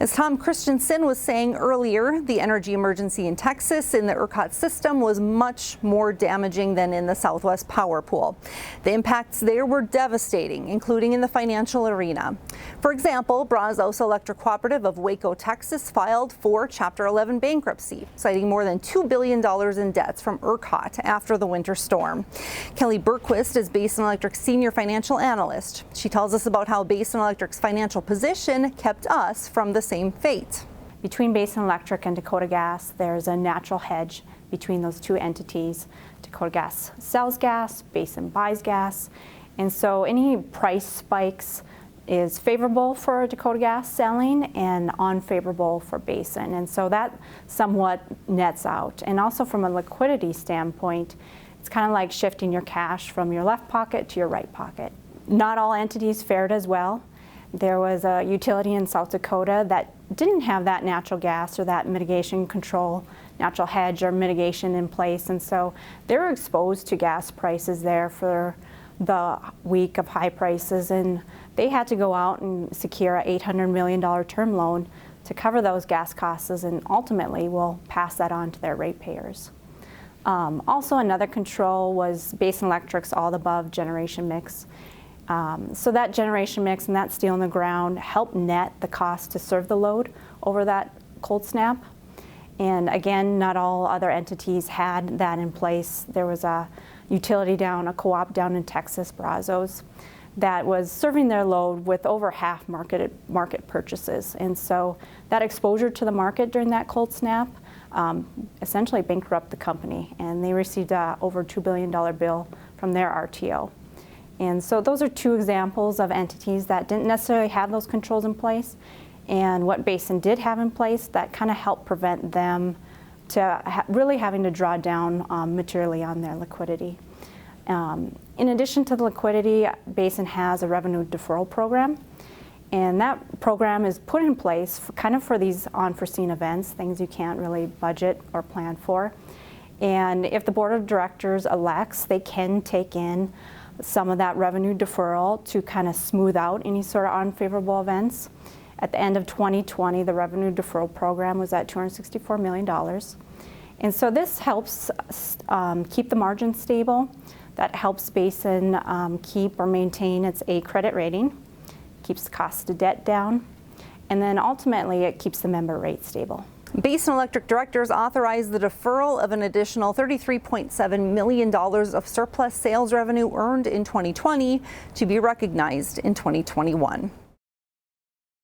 As Tom Christensen was saying earlier, the energy emergency in Texas in the ERCOT system was much more damaging than in the Southwest Power Pool. The impacts there were devastating, including in the financial arena. For example, Brazos Electric Cooperative of Waco, Texas filed for Chapter 11 bankruptcy, citing more than $2 billion in debts from ERCOT after the winter storm. Kelly Bergquist is Basin Electric's senior financial analyst. She tells us about how Basin Electric's financial position kept us from the same fate. Between Basin Electric and Dakota Gas, there's a natural hedge between those two entities. Dakota Gas sells gas, Basin buys gas, and so any price spikes is favorable for Dakota Gas selling and unfavorable for Basin, and so that somewhat nets out. And also from a liquidity standpoint, it's kind of like shifting your cash from your left pocket to your right pocket. Not all entities fared as well. There was a utility in South Dakota that didn't have that natural gas or that mitigation control, natural hedge or mitigation in place, and so they were exposed to gas prices there for the week of high prices, and they had to go out and secure a $800 million term loan to cover those gas costs, and ultimately will pass that on to their ratepayers. Also, another control was Basin Electric's all-above generation mix. So that generation mix and that steel in the ground helped net the cost to serve the load over that cold snap. And again, not all other entities had that in place. There was a utility down, a co-op down in Texas, Brazos, that was serving their load with over half market purchases. And so that exposure to the market during that cold snap essentially bankrupted the company, and they received over $2 billion bill from their RTO. And so those are two examples of entities that didn't necessarily have those controls in place, and what Basin did have in place that kind of helped prevent them to really having to draw down materially on their liquidity. In addition to the liquidity, Basin has a revenue deferral program, and that program is put in place for these unforeseen events, things you can't really budget or plan for. And if the board of directors elects, they can take in some of that revenue deferral to kind of smooth out any sort of unfavorable events. At the end of 2020, the revenue deferral program was at $264 million. And so this helps keep the margin stable. That helps Basin keep or maintain its A credit rating, keeps the cost of debt down, and then ultimately it keeps the member rate stable. Basin Electric directors authorized the deferral of an additional $33.7 million of surplus sales revenue earned in 2020 to be recognized in 2021.